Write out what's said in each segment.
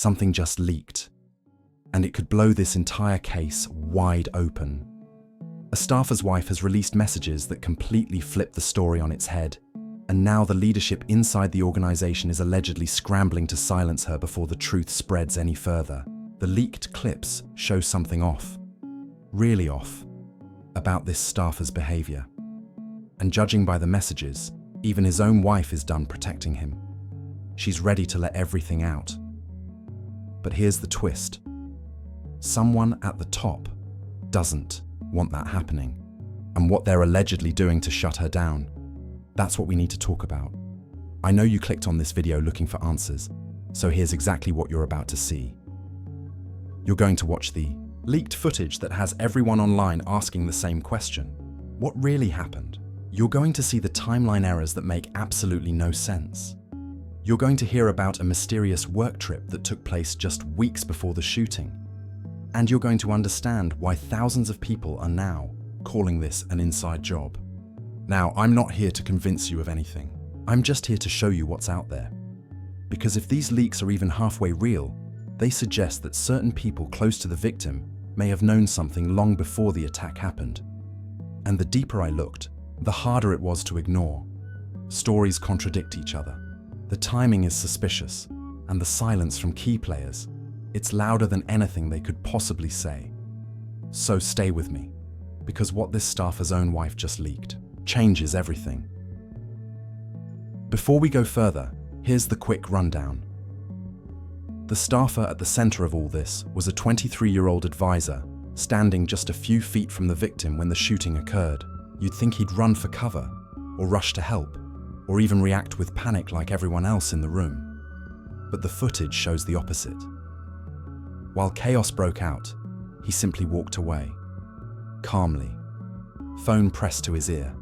something just leaked, and it could blow this entire case wide open. A staffer's wife has released messages that completely flip the story on its head, and now the leadership inside the organization is allegedly scrambling to silence her before the truth spreads any further. The leaked clips show something off, really off, about this staffer's behavior. And judging by the messages, even his own wife is done protecting him. She's ready to let everything out. But here's the twist. Someone at the top doesn't want that happening, and what they're allegedly doing to shut her down. That's what we need to talk about. I know you clicked on this video looking for answers, so here's exactly what you're about to see. You're going to watch the leaked footage that has everyone online asking the same question. What really happened? You're going to see the timeline errors that make absolutely no sense. You're going to hear about a mysterious work trip that took place just weeks before the shooting. And you're going to understand why thousands of people are now calling this an inside job. Now, I'm not here to convince you of anything. I'm just here to show you what's out there. Because if these leaks are even halfway real, they suggest that certain people close to the victim may have known something long before the attack happened. And the deeper I looked, the harder it was to ignore. Stories contradict each other. The timing is suspicious, and the silence from key players, it's louder than anything they could possibly say. So stay with me, because what this staffer's own wife just leaked changes everything. Before we go further, here's the quick rundown. The staffer at the center of all this was a 23-year-old advisor, standing just a few feet from the victim when the shooting occurred. You'd think he'd run for cover, or rush to help, or even react with panic like everyone else in the room. But the footage shows the opposite. While chaos broke out, he simply walked away, calmly, phone pressed to his ear.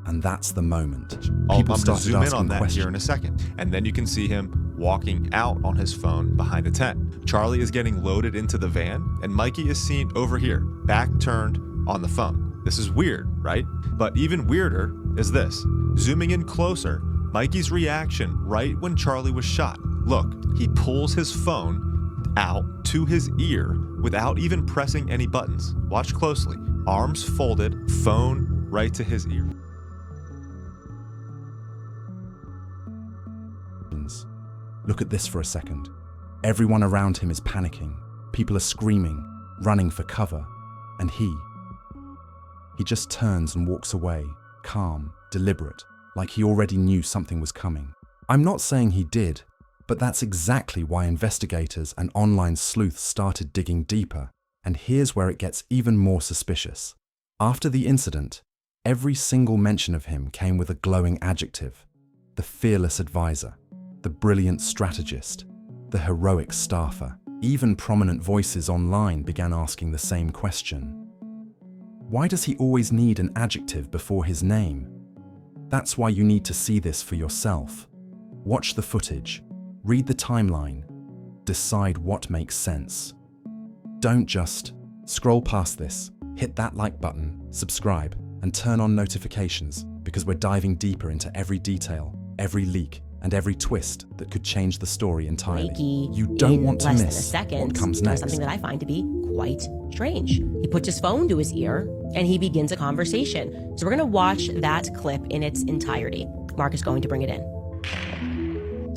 And that's the moment. People started zoom in on that questions. Here in a second. And then you can see him walking out on his phone behind the tent. Charlie is getting loaded into the van, and Micky is seen over here, back turned on the phone. This is weird, right? But even weirder is this. Zooming in closer, Micky's reaction right when Charlie was shot. Look, he pulls his phone out to his ear without even pressing any buttons. Watch closely. Arms folded, phone right to his ear. Look at this for a second. Everyone around him is panicking. People are screaming, running for cover. And he just turns and walks away, calm, deliberate, like he already knew something was coming. I'm not saying he did, but that's exactly why investigators and online sleuths started digging deeper. And here's where it gets even more suspicious. After the incident, every single mention of him came with a glowing adjective: the fearless advisor, the brilliant strategist, the heroic staffer. Even prominent voices online began asking the same question. Why does he always need an adjective before his name? That's why you need to see this for yourself. Watch the footage, read the timeline, decide what makes sense. Don't just scroll past this, hit that like button, subscribe, and turn on notifications, because we're diving deeper into every detail, every leak, and every twist that could change the story entirely. Micky, you don't want to less miss than a second, what comes next. Something that I find to be quite strange. He puts his phone to his ear and he begins a conversation. So we're going to watch that clip in its entirety. Mark is going to bring it in.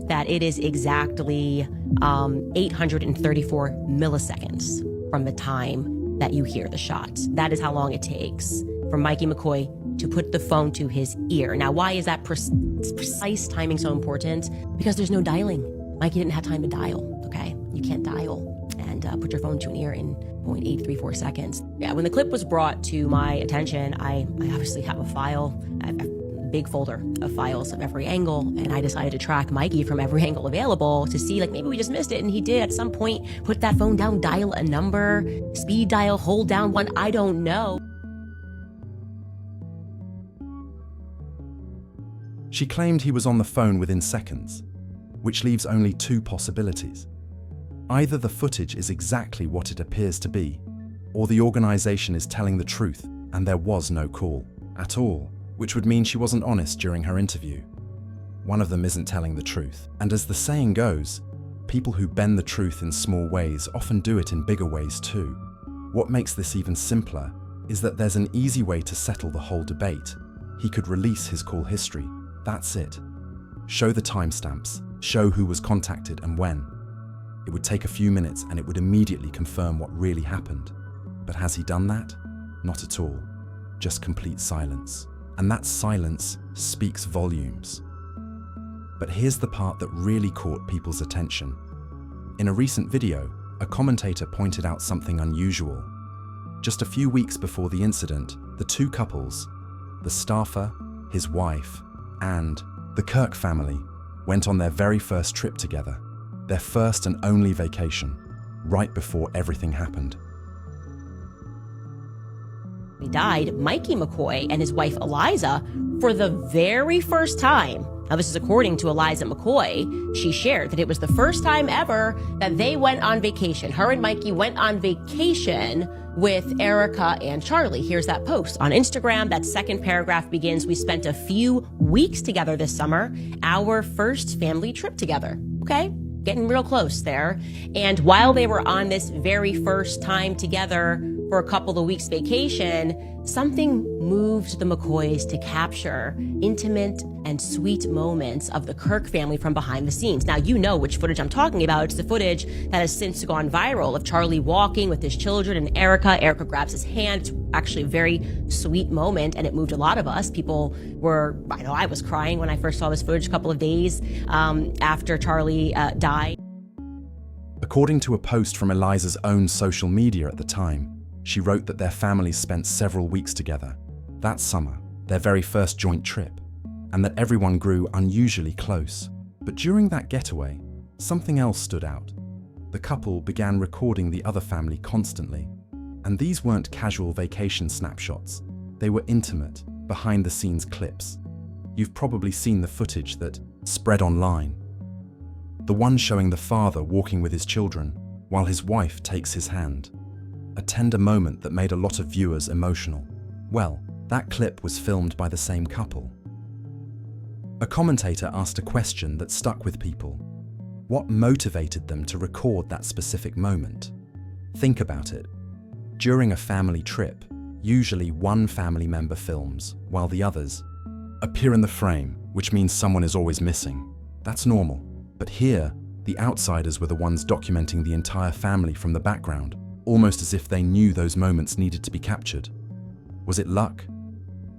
That it is exactly 834 milliseconds from the time that you hear the shot. That is how long it takes for Micky McCoy to put the phone to his ear. Now, why is that precise timing so important? Because there's no dialing. Micky didn't have time to dial, okay? You can't dial and put your phone to an ear in 0.834 seconds. Yeah, when the clip was brought to my attention, I obviously have a file. I have a big folder of files of every angle, and I decided to track Micky from every angle available to see, like, maybe we just missed it, and he did at some point put that phone down, dial a number, speed dial, hold down one, I don't know. She claimed he was on the phone within seconds, which leaves only two possibilities. Either the footage is exactly what it appears to be, or the organization is telling the truth and there was no call at all, which would mean she wasn't honest during her interview. One of them isn't telling the truth, and as the saying goes, people who bend the truth in small ways often do it in bigger ways too. What makes this even simpler is that there's an easy way to settle the whole debate. He could release his call history. That's it. Show the timestamps, show who was contacted and when. It would take a few minutes and it would immediately confirm what really happened. But has he done that? Not at all. Just complete silence. And that silence speaks volumes. But here's the part that really caught people's attention. In a recent video, a commentator pointed out something unusual. Just a few weeks before the incident, the two couples, the staffer, his wife, and the Kirk family, went on their very first trip together, their first and only vacation, right before everything happened. He died, Micky McCoy and his wife Eliza, for the very first time. Now, this is according to Eliza McCoy. She shared that it was the first time ever that they went on vacation. Her and Micky went on vacation with Erika and Charlie. Here's that post on Instagram. That second paragraph begins, "We spent a few weeks together this summer, our first family trip together." Okay, getting real close there. And while they were on this very first time together for a couple of weeks vacation, something moved the McCoys to capture intimate and sweet moments of the Kirk family from behind the scenes. Now, you know which footage I'm talking about. It's the footage that has since gone viral of Charlie walking with his children and Erika. Erika grabs his hand. It's actually a very sweet moment, and it moved a lot of us. People were, I know I was crying when I first saw this footage a couple of days after Charlie died. According to a post from Eliza's own social media at the time, she wrote that their families spent several weeks together that summer, their very first joint trip, and that everyone grew unusually close. But during that getaway, something else stood out. The couple began recording the other family constantly, and these weren't casual vacation snapshots. They were intimate, behind-the-scenes clips. You've probably seen the footage that spread online. The one showing the father walking with his children while his wife takes his hand. A tender moment that made a lot of viewers emotional. Well, that clip was filmed by the same couple. A commentator asked a question that stuck with people. What motivated them to record that specific moment? Think about it. During a family trip, usually one family member films, while the others appear in the frame, which means someone is always missing. That's normal. But here, the outsiders were the ones documenting the entire family from the background, almost as if they knew those moments needed to be captured. Was it luck?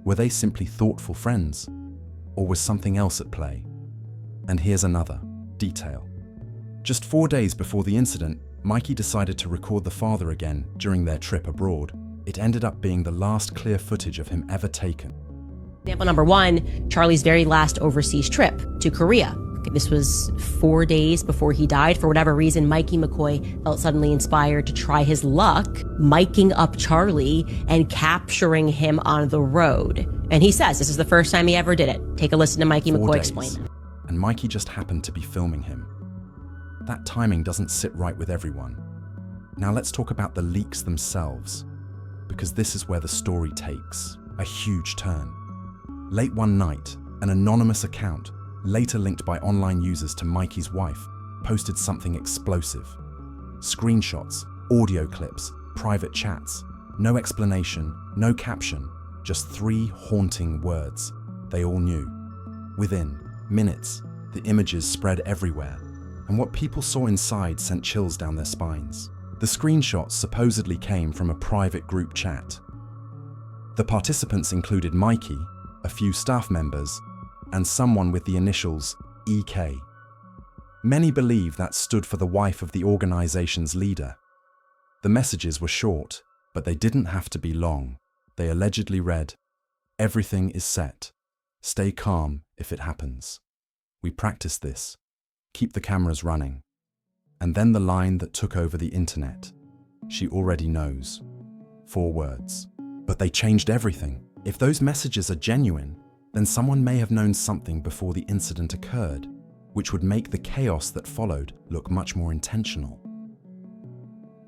Were they simply thoughtful friends? Or was something else at play? And here's another detail. Just 4 days before the incident, Micky decided to record the father again during their trip abroad. It ended up being the last clear footage of him ever taken. Example number one, Charlie's very last overseas trip to Korea. This was 4 days before he died. For whatever reason, Micky McCoy felt suddenly inspired to try his luck, miking up Charlie and capturing him on the road. And he says this is the first time he ever did it. Take a listen to Micky McCoy explain that. And Micky just happened to be filming him. That timing doesn't sit right with everyone. Now let's talk about the leaks themselves, because this is where the story takes a huge turn. Late one night, an anonymous account, later linked by online users to Micky's wife, posted something explosive. Screenshots, audio clips, private chats. No explanation, no caption, just 3 haunting words. They all knew. Within minutes, the images spread everywhere, and what people saw inside sent chills down their spines. The screenshots supposedly came from a private group chat. The participants included Micky, a few staff members, and someone with the initials EK. Many believe that stood for the wife of the organization's leader. The messages were short, but they didn't have to be long. They allegedly read, "Everything is set. Stay calm if it happens. We practice this. Keep the cameras running." And then the line that took over the internet. "She already knows." 4 words. But they changed everything. If those messages are genuine, then someone may have known something before the incident occurred, which would make the chaos that followed look much more intentional.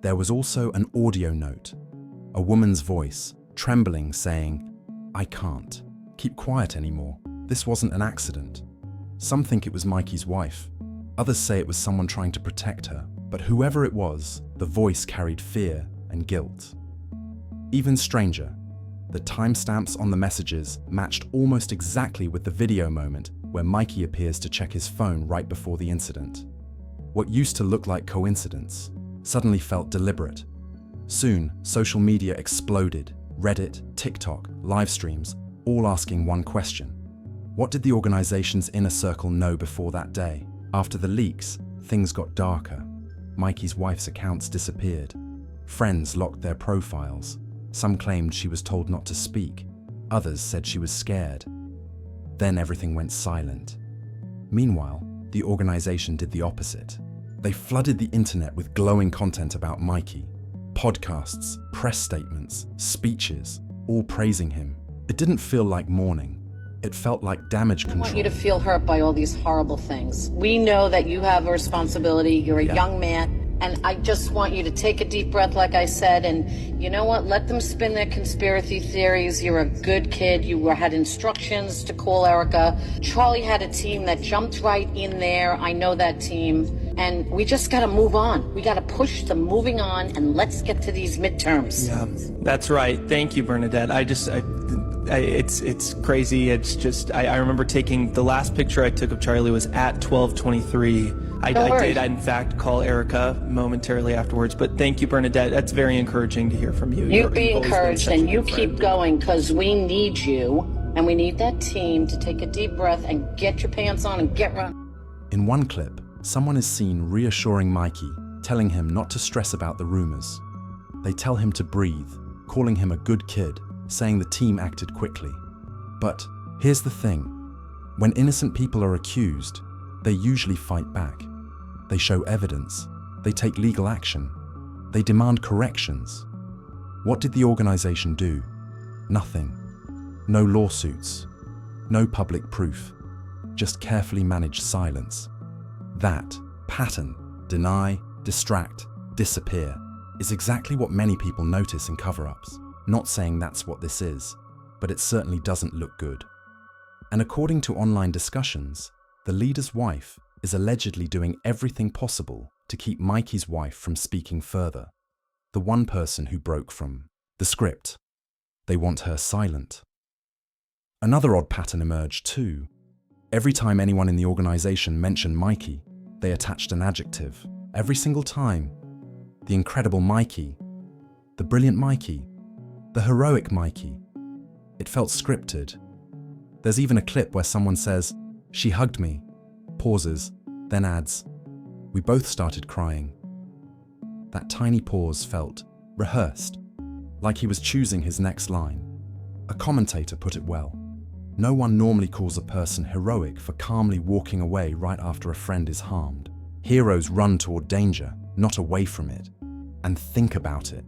There was also an audio note, a woman's voice, trembling, saying, "I can't. Keep quiet anymore. This wasn't an accident." Some think it was Micky's wife. Others say it was someone trying to protect her, but whoever it was, the voice carried fear and guilt. Even stranger, the timestamps on the messages matched almost exactly with the video moment where Micky appears to check his phone right before the incident. What used to look like coincidence suddenly felt deliberate. Soon, social media exploded. Reddit, TikTok, live streams, all asking one question. What did the organization's inner circle know before that day? After the leaks, things got darker. Micky's wife's accounts disappeared. Friends locked their profiles. Some claimed she was told not to speak. Others said she was scared. Then everything went silent. Meanwhile, the organization did the opposite. They flooded the internet with glowing content about Micky. Podcasts, press statements, speeches, all praising him. It didn't feel like mourning. It felt like damage control. I want you to feel hurt by all these horrible things. We know that you have a responsibility. You're a young man. And I just want you to take a deep breath, like I said, and you know what? Let them spin their conspiracy theories. You're a good kid. You had instructions to call Erika. Charlie had a team that jumped right in there. I know that team. And we just got to move on. We got to push the moving on, and let's get to these midterms. Yeah, that's right. Thank you, Bernadette. It's crazy. It's just, I remember taking, the last picture I took of Charlie was at 12:23. I did, in fact, call Erika momentarily afterwards, but thank you, Bernadette. That's very encouraging to hear from you. You be encouraged, and you keep going, because we need you, and we need that team to take a deep breath and get your pants on and get run. In one clip, someone is seen reassuring Micky, telling him not to stress about the rumors. They tell him to breathe, calling him a good kid, saying the team acted quickly. But here's the thing. When innocent people are accused, they usually fight back. They show evidence. They take legal action. They demand corrections. What did the organization do? Nothing. No lawsuits. No public proof. Just carefully managed silence. That pattern, deny, distract, disappear, is exactly what many people notice in cover-ups. Not saying that's what this is, but it certainly doesn't look good. And according to online discussions, the leader's wife is allegedly doing everything possible to keep Micky's wife from speaking further. The one person who broke from the script. They want her silent. Another odd pattern emerged too. Every time anyone in the organization mentioned Micky, they attached an adjective. Every single time. The incredible Micky. The brilliant Micky. The heroic Micky. It felt scripted. There's even a clip where someone says, "She hugged me," pauses, then adds, "We both started crying." That tiny pause felt rehearsed, like he was choosing his next line. A commentator put it well. No one normally calls a person heroic for calmly walking away right after a friend is harmed. Heroes run toward danger, not away from it. And think about it.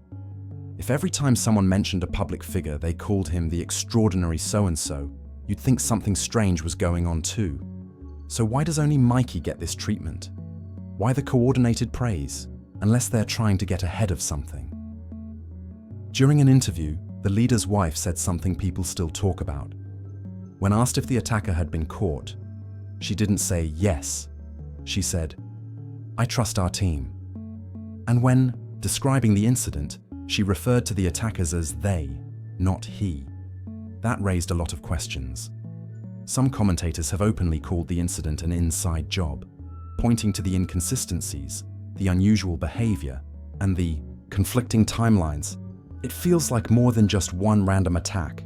If every time someone mentioned a public figure they called him the extraordinary so-and-so, you'd think something strange was going on too. So why does only Micky get this treatment? Why the coordinated praise, unless they're trying to get ahead of something? During an interview, the leader's wife said something people still talk about. When asked if the attacker had been caught, she didn't say yes. She said, "I trust our team." And when describing the incident, she referred to the attackers as they, not he. That raised a lot of questions. Some commentators have openly called the incident an inside job, pointing to the inconsistencies, the unusual behavior, and the conflicting timelines. It feels like more than just one random attack.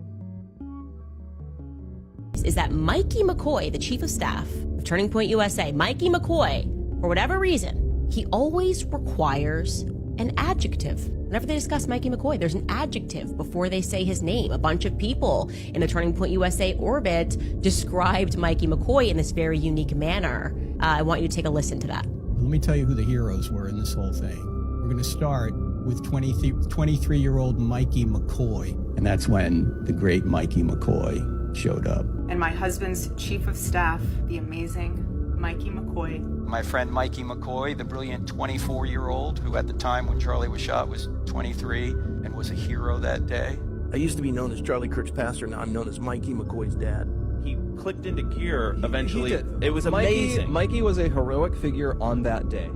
Is that Micky McCoy, the chief of staff of Turning Point USA, Micky McCoy, for whatever reason, he always requires an adjective. Whenever they discuss Micky McCoy, there's an adjective before they say his name. A bunch of people in the Turning Point USA orbit described Micky McCoy in this very unique manner. I want you to take a listen to that. Let me tell you who the heroes were in this whole thing. We're going to start with 23-year-old Micky McCoy. And that's when the great Micky McCoy showed up. And my husband's chief of staff, the amazing Micky McCoy. My friend Micky McCoy, the brilliant 24-year-old who at the time when Charlie was shot was 23 and was a hero that day. I used to be known as Charlie Kirk's pastor, now I'm known as Micky McCoy's dad. He clicked into gear eventually. It was amazing. Mikey was a heroic figure on that day.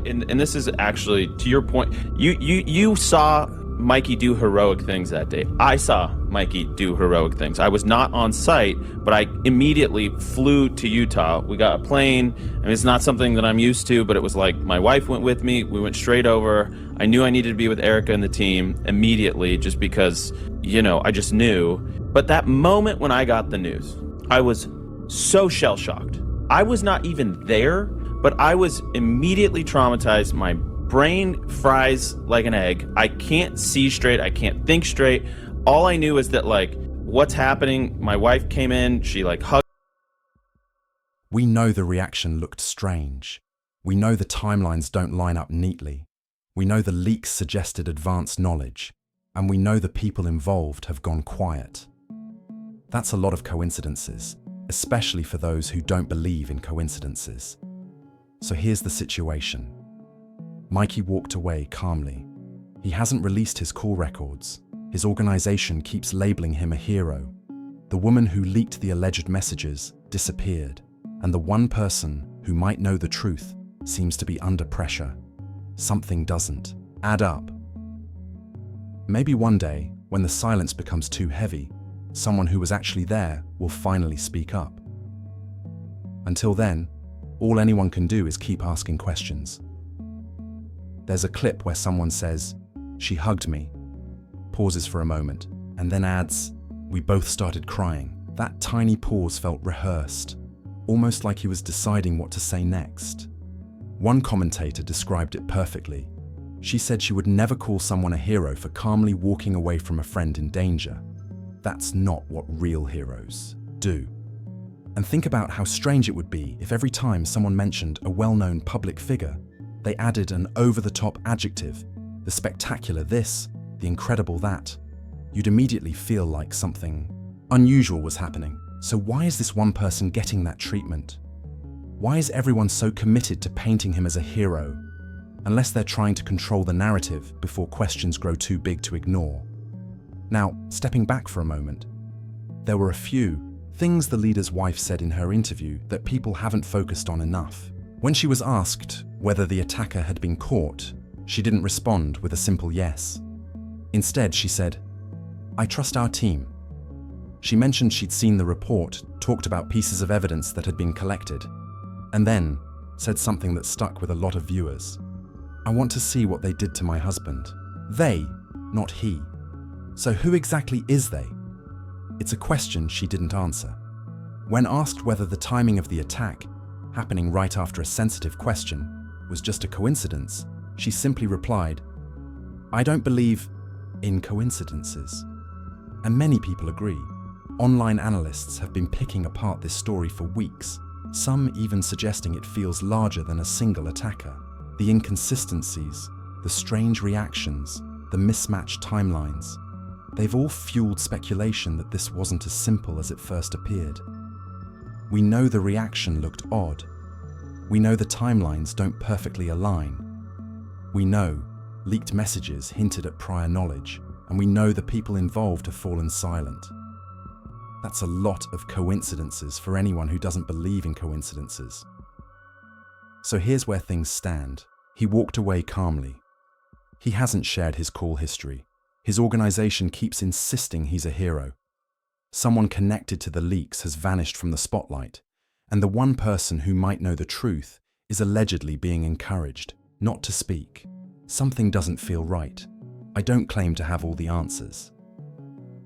And this is actually, to your point, you saw Mikey do heroic things that day. I saw Mikey do heroic things. I was not on site, but I immediately flew to Utah. We got a plane. I mean, it's not something that I'm used to, but it was like my wife went with me. We went straight over. I knew I needed to be with Erika and the team immediately just because, I just knew. But that moment when I got the news, I was so shell-shocked. I was not even there, but I was immediately traumatized. My brain fries like an egg. I can't see straight. I can't think straight. All I knew is that, what's happening? My wife came in. She, hugged. We know the reaction looked strange. We know the timelines don't line up neatly. We know the leaks suggested advanced knowledge. And we know the people involved have gone quiet. That's a lot of coincidences, especially for those who don't believe in coincidences. So here's the situation. Mikey walked away calmly. He hasn't released his call records. His organization keeps labeling him a hero. The woman who leaked the alleged messages disappeared, and the one person who might know the truth seems to be under pressure. Something doesn't add up. Maybe one day, when the silence becomes too heavy, someone who was actually there will finally speak up. Until then, all anyone can do is keep asking questions. There's a clip where someone says, "She hugged me," pauses for a moment, and then adds, "We both started crying." That tiny pause felt rehearsed, almost like he was deciding what to say next. One commentator described it perfectly. She said she would never call someone a hero for calmly walking away from a friend in danger. That's not what real heroes do. And think about how strange it would be if every time someone mentioned a well-known public figure, they added an over-the-top adjective, the spectacular this, the incredible that. You'd immediately feel like something unusual was happening. So why is this one person getting that treatment? Why is everyone so committed to painting him as a hero? Unless they're trying to control the narrative before questions grow too big to ignore. Now, stepping back for a moment, there were a few things the leader's wife said in her interview that people haven't focused on enough. When she was asked whether the attacker had been caught, she didn't respond with a simple yes. Instead, she said, "I trust our team." She mentioned she'd seen the report, talked about pieces of evidence that had been collected, and then said something that stuck with a lot of viewers. "I want to see what they did to my husband." They, not he. So who exactly is they? It's a question she didn't answer. When asked whether the timing of the attack, happening right after a sensitive question, was just a coincidence, she simply replied, "I don't believe in coincidences." And many people agree. Online analysts have been picking apart this story for weeks, some even suggesting it feels larger than a single attacker. The inconsistencies, the strange reactions, the mismatched timelines, they've all fueled speculation that this wasn't as simple as it first appeared. We know the reaction looked odd. We know the timelines don't perfectly align. We know leaked messages hinted at prior knowledge, and we know the people involved have fallen silent. That's a lot of coincidences for anyone who doesn't believe in coincidences. So here's where things stand. He walked away calmly. He hasn't shared his call history. His organization keeps insisting he's a hero. Someone connected to the leaks has vanished from the spotlight, and the one person who might know the truth is allegedly being encouraged not to speak. Something doesn't feel right. I don't claim to have all the answers.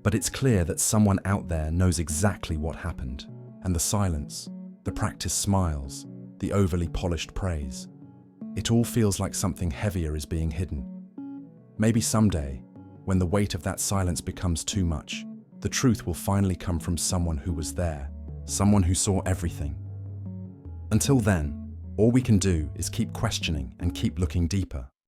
But it's clear that someone out there knows exactly what happened, and the silence, the practiced smiles, the overly polished praise. It all feels like something heavier is being hidden. Maybe someday, when the weight of that silence becomes too much, the truth will finally come from someone who was there, someone who saw everything. Until then, all we can do is keep questioning and keep looking deeper.